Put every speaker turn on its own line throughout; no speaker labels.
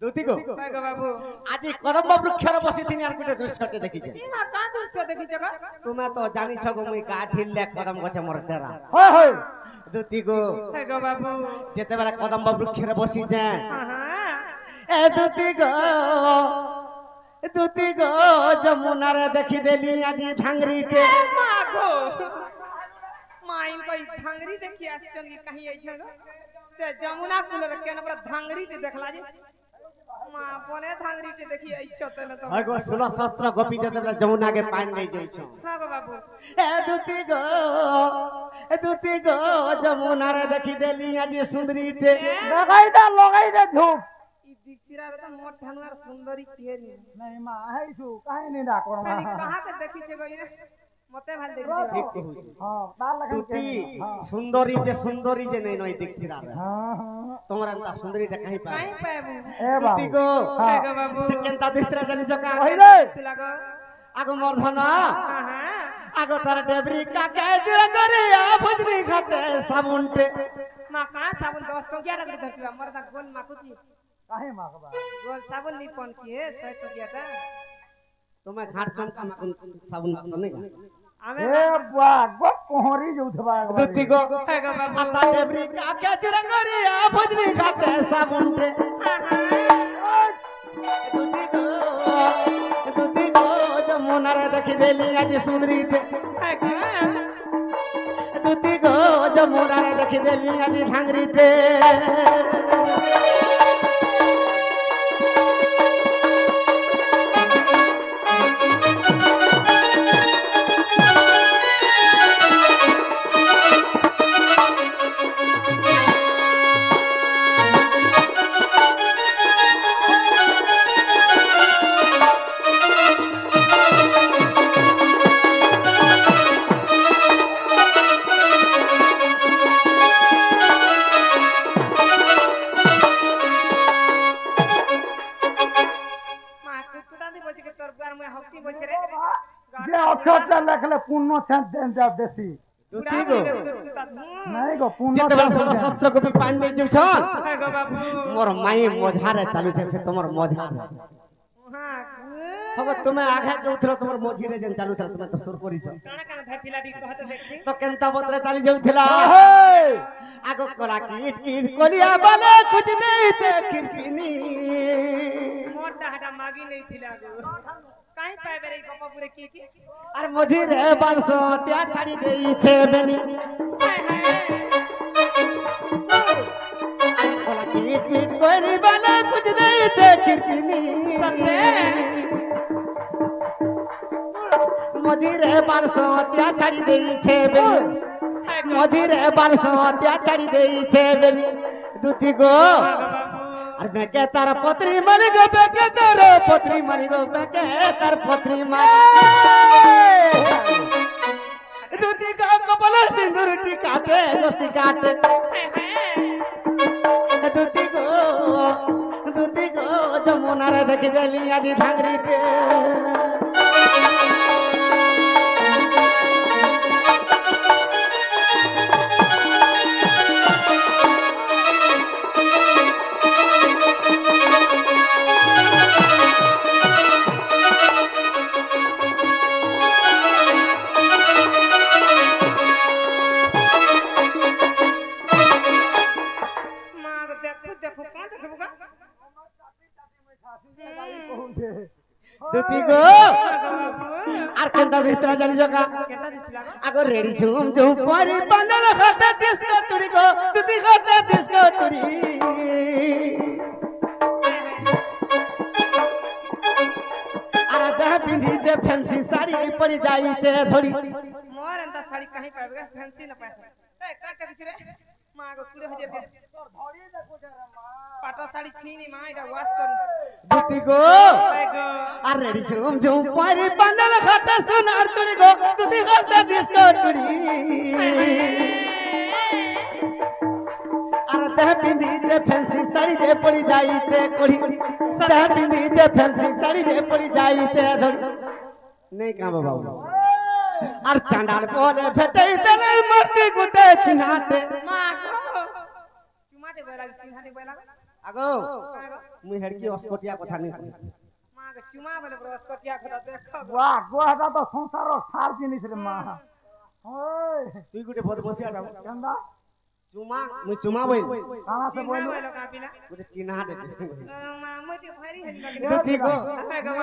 দুতি গো
বাবু
আজি কদম্ব বৃক্ষরে বসি তিনি আর গুটে দৃশ্যটি দেখিছে
না কা দৃশ্য দেখিছ গো
তুমি তো জানিছ গো মুই কাঠিলে কদম গছে মোর ডেরা
হয় হয়
দুতি গো
বাবু
যেতেবেলা কদম্ব বৃক্ষরে বসিছে
হ্যাঁ
এ দুতি গো যমুনারে দেখি দেলি আজি ধাংরিতে
মা গো माइन कोई धांगरी देखी आछन की कहीं आइछ गो से जमुना कुलर केन पर धांगरी ते देखला जे मां कोने धांगरी ते देखी आइछ तने तो
हगो 16 शस्त्र गोपी जेतेबेला जमुना के पानी नहीं जाइछ
हां गो बाबू
ए दुति गो जमुना रे देखी देली আজি सुंदरी ते
लगाई दे धूप
ई दिखसिरा रे तो मोट धनुआर सुंदरी के
नहीं मा है छु काहे नहीं ना कर
नहीं कहां के देखी छे गई रे मते भाल देखी
ठीक कहू
हां तार लगा
दुति सुंदरी जे नहीं नई दिखथिरा रे
हां हां
तोमरा अंता सुंदरी टा कहीं पाए
कहीं पाबू
ए
दुति गो
बाबू
से केनता दिखतरा जानि जका
पहिले
लागो
आगो मर्धन
हां
आगो तार डेबरी का के जगरिया भजरी खाते साबुनटे
मां का साबुन 10 टकिया रगड़ी धरती मरदा गोल माकुती
काहे मा का
गोल साबुन निपन की है 100 टकिया टा
तुम्हें घाट चमका माकुन साबुन नहीं
आमे
ए बा गो कोहरी जोथबा
दुति गो
बाबू
आता डेबरी का के जगरिया भजरी खाते साबुनटे दुति गो जमुना रे देखी देली आज सुंदरी ते दुति गो जमुना रे देखी देली आज धांगरी ते
जे अक्षर से लिखले पुण्य छन देन जा देसी
दुति गो
नहीं गो पुण्य
जेतेबेला 16 शस्त्र को भी पानी नहीं जाउ छन
बाबू
मोर माई मझारे चालू छे से तमर मझारे
हां
हगो तुमे आगे जोथरो तमर मझिरे जेन चालू थरा तुमे तो सुर करी छ
काना काना धरतीला डी कहत देखी
तो केनता बतरे चाली जाउथिला आगो कोला कीट कीट कोलिया बाले कुछ नहीं छे खिरकिनी
मोटा हटा मागी नहीं थिला गो काई पाबे रे गप्पा पुरे की
अरे मझिरे बालसो त्या छाड़ी देई छे बेनी कोला कीट कीट कोरी बाले कुछ नहीं छे खिरकिनी मझिरे बालसो त्या छाड़ी देई छे बेनी मझिरे बालसो त्या छाड़ी देई छे बेनी दुति गो अरे मैं के तार पत्री मारी गो मैं के तार पत्री मारी गो मैं के तार पत्री मारी दुति गो कपल सिंदूर टिकाटे गोसी काटे दुति गो जमुना रे देखि देली आज धांगरी पे दुति गो आर केनता दिसतरा जानि जका आगो रेडी झुम झुम परी बंदल खाता डिस्को चुड़ी गो दुति खाता डिस्को चुड़ी अरे दह पिंधी जे फैंसी साड़ी पड़ी जाई छे थोड़ी
मोर अंता साड़ी कहीं पाबे फैंसी न पैसा ए काट के रे मां गो कुड़े हो जे तोर धड़ी देखो जरा मां पाटा साड़ी छीनी मां इटा वाश कर
दुति गो अरे रेडी झुम झुम परी बंदल खाता सोनार चुड़ी गो दुति खाता डिस्को चुड़ी अरे दह पिंधी जे फैंसी साड़ी जे पड़ी जाई छे कोड़ी दह पिंधी जे फैंसी साड़ी जे पड़ी जाई छे धड़ी नहीं का बाबू और चांडाल बोले भेटई देले मरती गुटे चिन्हाते
मां को चुमाटे बोला चिन्हाटे बोला
আগো মুই হেডকি অস্কটিয়া কথা নি
মা কে চুমা বলে বৃহস্পতিয়া কথা দেখ
বাহ গোহাটা তো সংসার সার জিনিস রে মা ওই
তুই গুটে বদ বসিয়া যাও
কেন্দা
চুমা মুই চুমা বইল
কানা সে
চিনা
বইলো
বলে কাপিলা
গুটে চিহ্না দে
মা মতে ভারি হেন
দুতি গো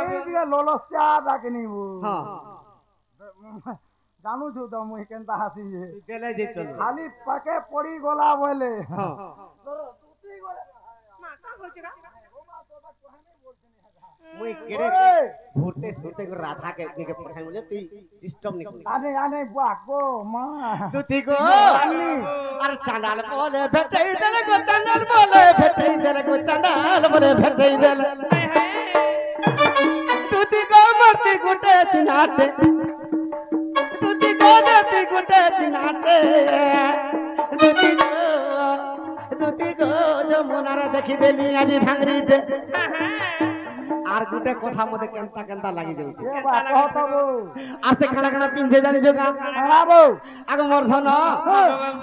এই দিয়ে ললস্যা ডাকিনি বু
হ্যাঁ
জানু छु তো মুই কেনতা হাসি
তুই দেলে যে চল
খালি পাকে পড়ি গলা বলে
হ্যাঁ
মা কা হচ্ছে গা
মুই কেড়ে ঘুরতে সুরতে গো রাধা কে নিকে পঠাই বলে তুই ডিস্টার্ব নি করি
আনে আনে বাহ গো মা
দুতি গো আর চাঁদাল বলে ভেটাই দেলে গো চাঁদাল বলে ভেটাই দেলে গো চাঁদাল বলে ভেটাই দেলে দুতি গো মূর্তি গুটে চিনাতে দুতি গো দুতি গুটে চিনাতে দুতি গো যমুনার দেখি দেলি আজি ধাংরিতে আর গুটে কথা মতে কেনতা কেনতা লাগি যাଉଛି
এ বাহ কহত বু
আর সে খানা খানা পিন্ধে জানিছো গা
খানা বু
আগ মোর ধন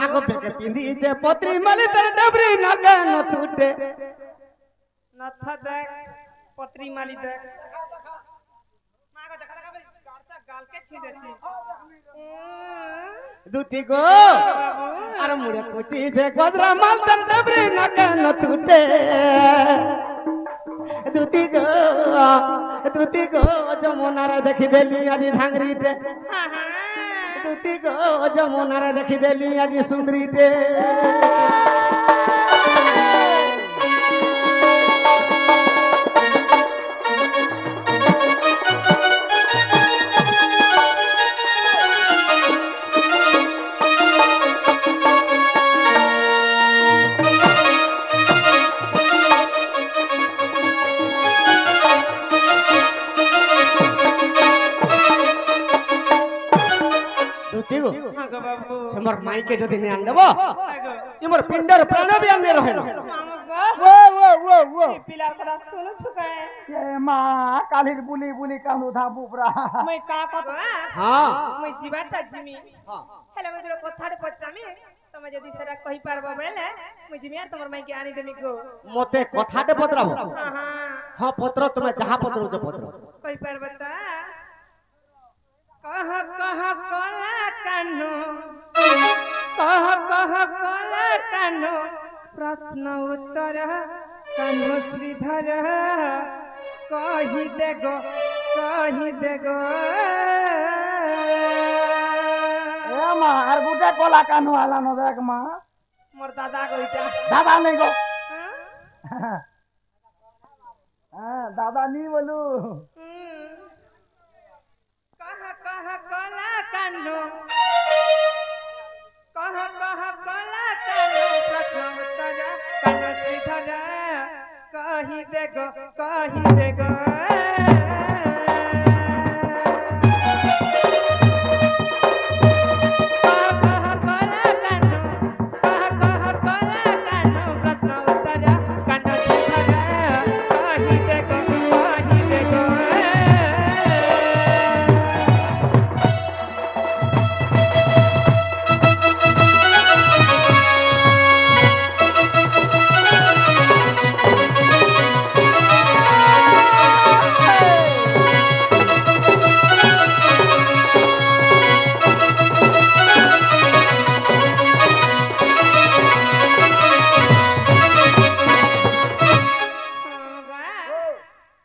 আগ বেকে পিন্ধিছে পত্রি মালি তার ডবরি নাগে নতুটে
নথ দেখ পত্রি মালি দেখ মা কে দেখা দেখা গালটা গালকে ছি দেছি
দুতি গো আর মুড়ে কুচিছে গদরা মাল তার ডবরি নাগে নতুটে দুতি গো যমুনারে দেখি দেলি আজি ধাংরিতে দুতি গো যমুনারে দেখি দেলি আজি সুন্দরীতে দুতি গো
মা গো বাবু
সেমর মাইকে যদি নিয়ে আন দেবো ইমর পিন্ডর প্রাণ বি আনে রহে না
মামা
ও ও ও ও
এই পিলার কথা শুনো ছুকায়
কে মা কালির বুলি বুলি কানু ধাবু প্রা
মই কা কথা
হ্যাঁ
মই জীবাটা জিমি হেলে মই তোর কথাটা পচামি তুমি যদি সেটা কই পারবা বলে মই জিমি আর তোমার মাইকে আনি দেমি গো
মতে কথাটে পত্রাবো
হ্যাঁ
হ্যাঁ পত্র তুমি যাহা পত্র যে পত্র
কই পারবা তা কহ কহ কলা কানো কহ কলা কানো প্রশ্ন উত্তর কানো শ্রীধর কহি দে গো
এ মা আর গুটে কলা কানু আলানো দেখ মা
মোর দাদা কইটা
দাদা নেই গো
হ্যাঁ?
হ্যাঁ দাদা নি বলু
কহ কলা কানো কহ কলা কানো প্রশ্ন উত্তর কানো শ্রীধর কহি দে গো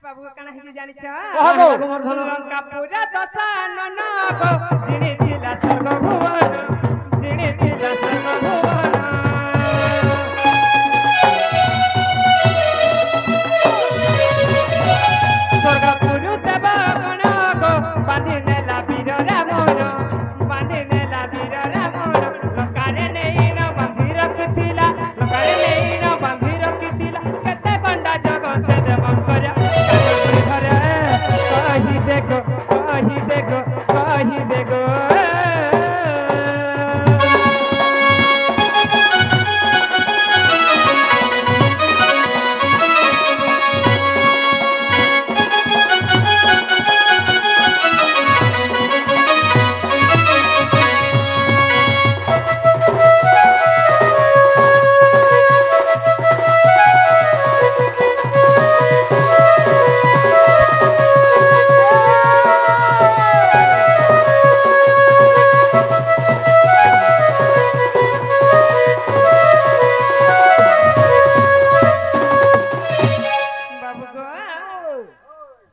বাবু কানা হিজি জানিছ
কহবো
তোমার ধন
লঙ্কা পুরা দশানন গো জিনি দিলা স্বর্গ ভুবন জিনি দিলা স্বর্গ ভুবন স্বর্গ পুরু দেব গণ গো বাঁধি নেলা বীর রামন বাঁধি নেলা বীর রামন লঙ্কারে নেই না বাঁধি রখিলা লঙ্কারে নেই না বাঁধি রখিলা কেতে গন্ডা জগ সে দেবন করা ধরে কহি দে গো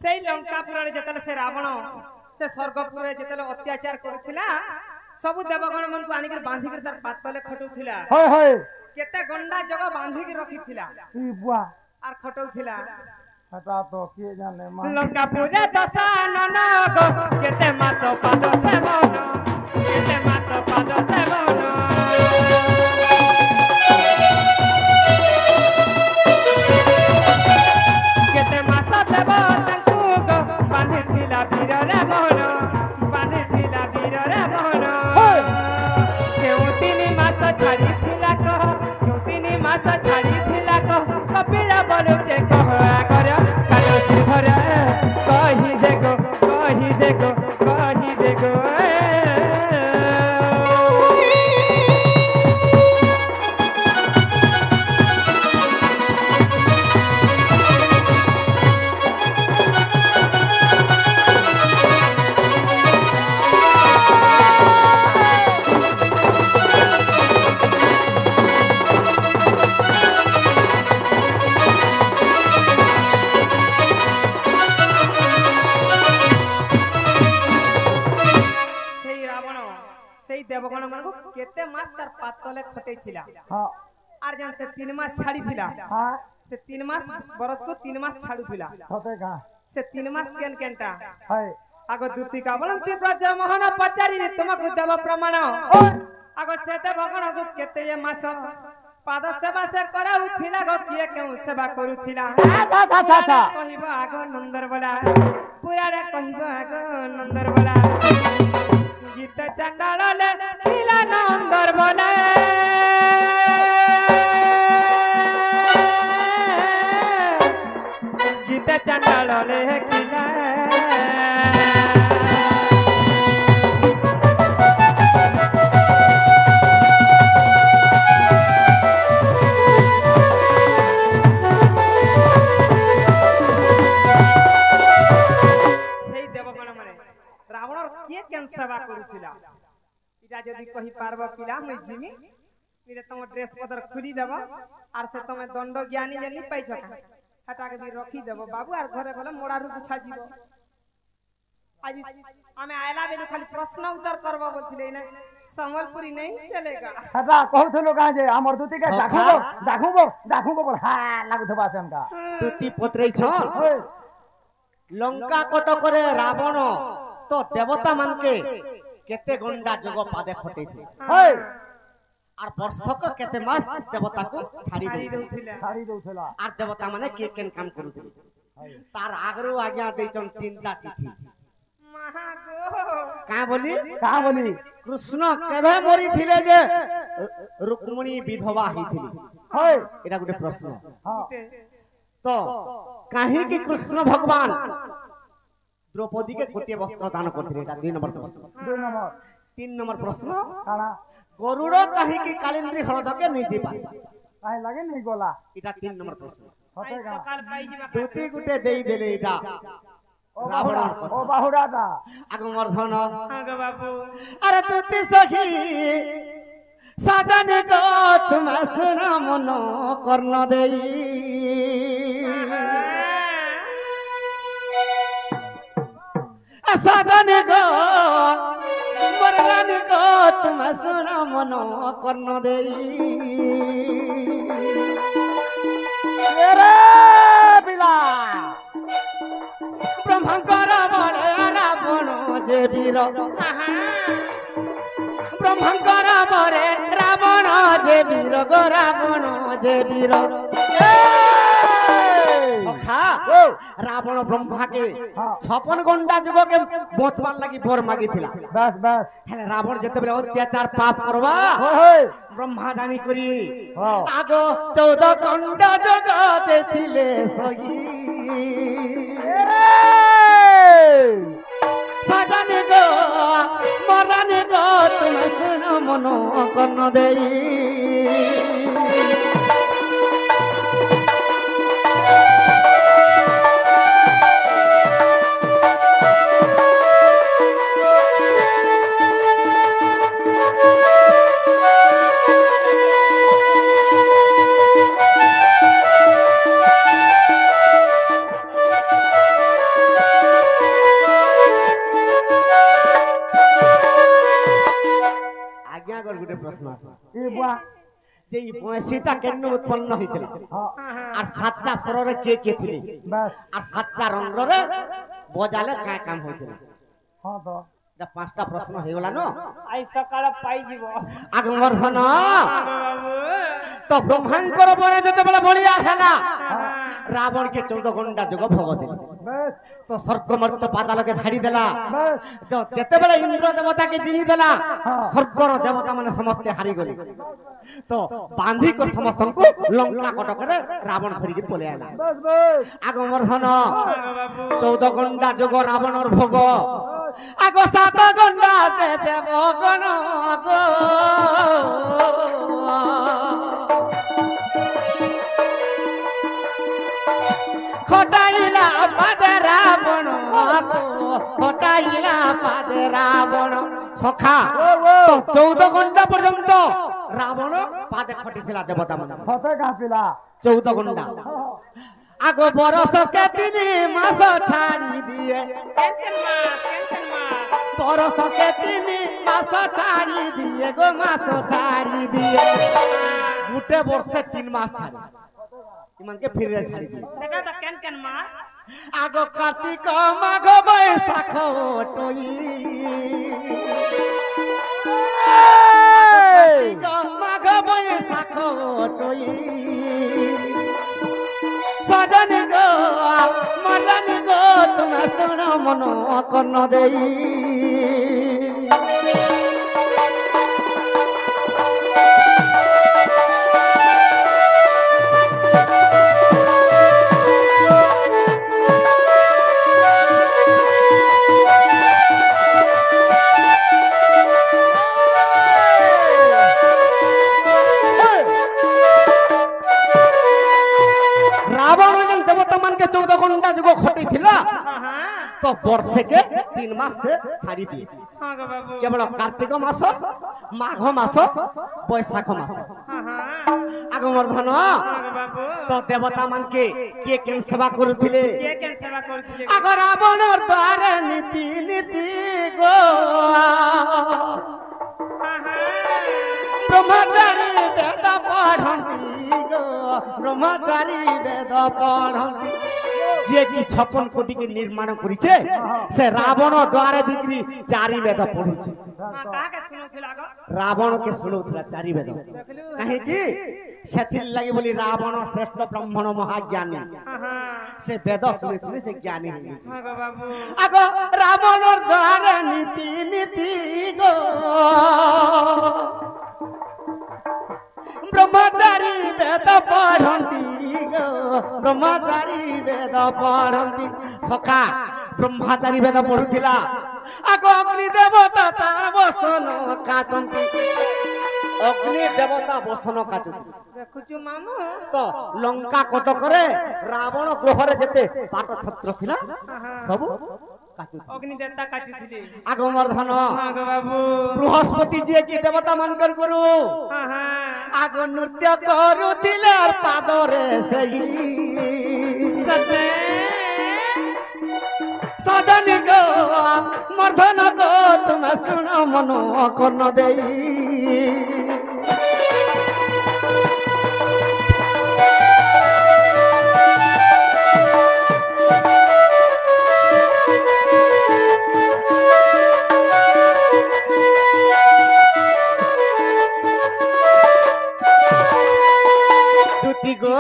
সেই লঙ্কাপুরে যেতলে সে রাবণ সে স্বর্গপুরে যেতলে অত্যাচার করছিলা সবু দেবগণ মনকু আনিকি বাঁধিকি তার পাতলে খটুছিলা
হয় হয়
কেতে গন্ডা জগ বাঁধিকি রখিছিলা
ই বুয়া
আর খটুছিলা
সেটা তো কে জানে মা
লঙ্কাপুরে দশানন গো কেতে মাস পাদ সেবন কেতে মাস পাদ সেবন কেতে মাস দেব তাঙ্কু গো বাঁধিছিলা বীর রাবণ বাঁধিছিলা বীর রাবণ কেউ 3 মাস ছাড়িছিলা কহ কেউ 3 মাস ছাড়িছিলা কহ কপিলা বলুছে কহ আগর কালো ধরে কহি দেখো কহি দেখো কহি দেখো সেই দেবগণ মানকু কেতে মাস তার পাতলে খটেইছিলা
হ্যাঁ
আর জান সে 3 মাস ছাড়িছিলা
হ্যাঁ
সে 3 মাস বরসকু 3 মাস ছাড়ুছিলা
সতে গা
সে 3 মাস কেন কেনটা
হয়
আগ দুতিকা বলন্তি ব্রজ মোহন পচারি তোমাকু দেব প্রমাণ আগ সে দেবগণ কু কেতে এ মাস পাদ সেবা সে করাউছিলা গো কিয়ে কেউ সেবা করুছিলা কহিব আগ নন্দর বলা পুরারে কহিব আগ নন্দর বলা গীত চণ্ডালে খিলা নন্দর বলে গীত চণ্ডালে খিলা সেই দেবগণ মানে রাবণর কিয়ে কেন সেবা করুছিলা এটা যদি কহি পারব পিলা মুই জিমি এটা তোমার ড্রেস পত্র খুলি দেব আর সে তুমি দণ্ড জ্ঞানী যে নি পাইছ সেটাকে भी रखी देव बाबू আর ঘরে গলে মোড়ারু গুছা जीव आज আমি আয়লা বেলু খালি প্রশ্ন উত্তর করব বলছিলে না সম্বলপুরি नहीं चलेगा
সেটা কহুছিল গা যে আমার দুতিকে ডাকুব বল হ্যাঁ লাগুথবা সেমকা
তুতি পত্রেইছ লঙ্কা কটকরে রাবণ তো দেবতা মানকে কেতে গন্ডা যোগ পাদে খটেইছিল
হয়
আর বর্ষক কেতে মাস দেবতাকু ছাড়ি
দেউথিলা
ছাড়ি দেউছলা
আর দেবতা মানে কে কেন কাম করুছিল তার আগরু আজ্ঞা দেইছন চিন্তা চিঠি
মহা গো
কা বলি
কা বলি
কৃষ্ণ কেবে মরিছিলে যে রুক্মিণী বিধবা হইছিলি
হয়
এটা গোটে প্রশ্ন
হ্যাঁ
তো কাহিকি কৃষ্ণ ভগবান দ্রৌপদী কে গোটিয়ে বস্ত্র দান করଥିଲେ এটা 2 নম্বর প্রশ্ন
2 নম্বর
3 নম্বর প্রশ্ন
কানা
গরুড় কাহিকি কালিন্দ্রী হলদকে নিতে পারে
কাই লাগে নি গলা
এটা 3 নম্বর প্রশ্ন
সতে গা
সকাল পাই যাবা
দুতি গুটে দেই দেলে এটা রাবণর
ও
কথা
বাহুড়াটা
আগমর্ধন
আগো বাবু
আরে তুতি সখী সাজানে গো তুমি শুনা মন কর্ণ দেই সাজানে গো বররানি গো তুমি শুনা মন কর্ণ দেই
এরে বিলা
ব্রহ্মঙ্কর বলে রাবণ যে বীর ব্রহ্মঙ্কর বরে রাবণ যে বীর গো রাবণ যে বীর রাবণ ব্রহ্মাকে 56 ঘন্টা যুগকে বচবার লাগি বর মাগিছিলা
বাস বাস
হেলে রাবণ যেতেবেলে অত্যাচার পাপ করবা
হয়
ব্রহ্মা জানি করি
হ্যাঁ।
আগ 14 ঘন্টা জগতে ছিলে সহি সাজানে গো মরানে গো তুমি শুন মন কর্ণ দেই যে এই বয়সীটা কেন উৎপন্ন হইছিল
হ্যাঁ
আর সাতটা স্বরে কে কে ଥିଲେ
বাস
আর সাতটা রন্ধ্রে বজালে কায় কাম হইছিল
হ্যাঁ তো
এটা পাঁচটা প্রশ্ন হইগলা ন
আই সকালে পাই যাব
আগমর ধন
বাবু
তো ব্রহ্মাঙ্কর বনে যেতেবেলে বলিয়া হেলা রাবণ কে 14 ঘন্টা যোগ ভোগ দিল
বাস
তো স্বর্গ মর্ত্য পাতালকে ধাড়ি দেলা
বাস
তো যেতেবেলে ইন্দ্র দেবতা কে জিনি দেলা স্বর্গর দেবতা মানে সমস্তে হারি গলি তো বাঁধি কো সমস্তଙ୍କୁ লঙ্কা কটকরে রাবণ ধরিকি পলে আলা
বাস বাস
আগমর ধন
বাবু
14 ঘন্টা যোগ রাবণর ভোগ আগ 7 ঘন্টা যে দেব গণ গো খটাইলা পাদে রাবণ খটাইলা পাদে রাবণ সখা তো 14 ঘন্টা পর্যন্ত রাবণ পাদে খটিଥିଲା দেবতা মানে
হতে কাঁপিলা
14 ঘন্টা আগ বরসকে 3 মাস ছাড়ি দিয়ে
কেন মাস
বরসকে 3 মাস ছাড়ি দিয়ে গো মাস ছাড়ি দিয়ে গুটে বর্ষে 3 মাস ছাড়ি ইমানকে ফিরে ছাড়ি দিয়ে
সেটা তো কেন মাস
আগ কার্তিক মাঘ বৈশাখ টই কার্তিক মাঘ বৈশাখ টই সজনি গো মরনি গো তুমি শুণ মন কর্ণ দেই রাবণ যেন দেবতা মানকে 14 ঘন্টা যোগ খটি ଥିଲା তো বর্ষকে 3 মাস ছাড়ি দিয়ে
হ্যাঁ গো বাবু
কেবল কার্তিক মাস মাঘ মাস বৈশাখ মাস আগমর ধন
বাবু
তো দেবতা মানকে কে কেন সেবা করুଥିଲେ
কেন সেবা করছিলে
আগ রাবণর দ্বারে নীতি নীতি গো ব্রহ্মচারী বেদ পঢ়ন্তি গো ব্রহ্মচারী বেদ পঢ়ন্তি যে কি 56 কোটি কে নির্মাণ করিছে সে রাবণ দ্বারে দিগ্রি 4 বেদ পড়ুছে
কাকে শুনৌଥିଲା গো
রাবণ কে শুনৌଥିଲା 4 বেদ কাহিকি সেথির লাগি বলি রাবণ শ্রেষ্ঠ ব্রাহ্মণ মহাজ্ঞানী সে বেদ শুনি শুনি সে জ্ঞানী হইছে
হ্যাঁ গো বাবু
আগ রাবণর দ্বারে নীতি নীতি গো ব্রহ্মচারী বেদ পঢ়ন্তি গো ব্রহ্মচারী বেদ পঢ়ন্তি সখা ব্রহ্মচারী বেদ পঢ়ুଥିଲା আগ অগ্নি দেবতা তার বসন কাচন্তি অগ্নি দেবতা বসন কাচন্তি
দেখুଛୁ মামু
তো লঙ্কা কটকরে রাবণ গ্রহরে যেতে পাট ছত্র ଥିଲା ସବୁ কাচুতি
অগ্নি দেবতা কাচিଥିଲେ
আগমর ধন
হ্যাঁ গো বাবু
বৃহস্পতি যে কি দেবতা মানকর গুরু
হ্যাঁ
আগ নৃত্য করুଥିଲେ আর পাদরে সেই
সতে
সজনি গো মর্ধন গো তুমি শুণ মন কর্ণ দেই দুতি গো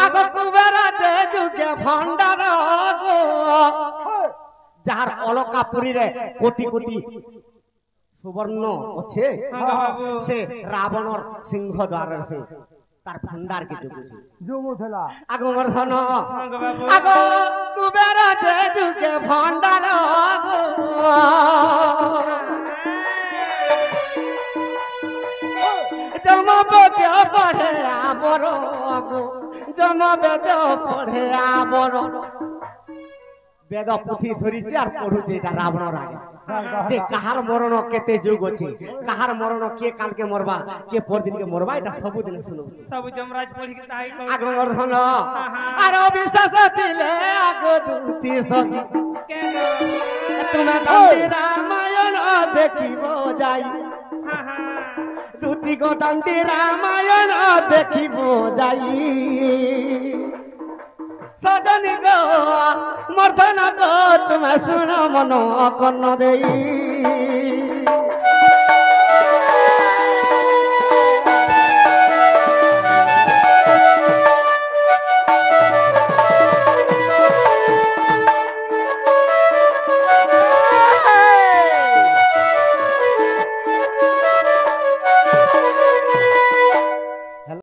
আগ কুবের যে যুগে ভণ্ডার গো যার অলকা পুরীরে কোটি কোটি সুবর্ণ আছে সে রাবণর সিংহ দ্বারের সে তার ভণ্ডার কে জুগুছে
জুমুথলা
আগমর ধন আগ কুবের যে যুগে ভণ্ডার গো জমবেদ পড়ে আবর গো জমবেদ পড়ে আবর বেদ পুঁথি ধরিছে আর পড়ুছে এটা রাবণর আগে যে কাহার মরণ কেতে যুগ আছে কাহার মরণ কে কালকে মরবা কে পরদিনকে মরবা এটা ସବୁদিন শুনুছে
সব যমরাজ পড়ি তাই
আগমর ধন আর বিশ্বাস ଥିଲେ আগ দুতি সখী
কেন
তুমি দণ্ডি রামায়ণ দেখিব যাই দুতি দিগদণ্ডী রামায়ণ দেখিব যাই সজনী গো মর্ধন গো তুমি শুণ মন কর্ণ দেই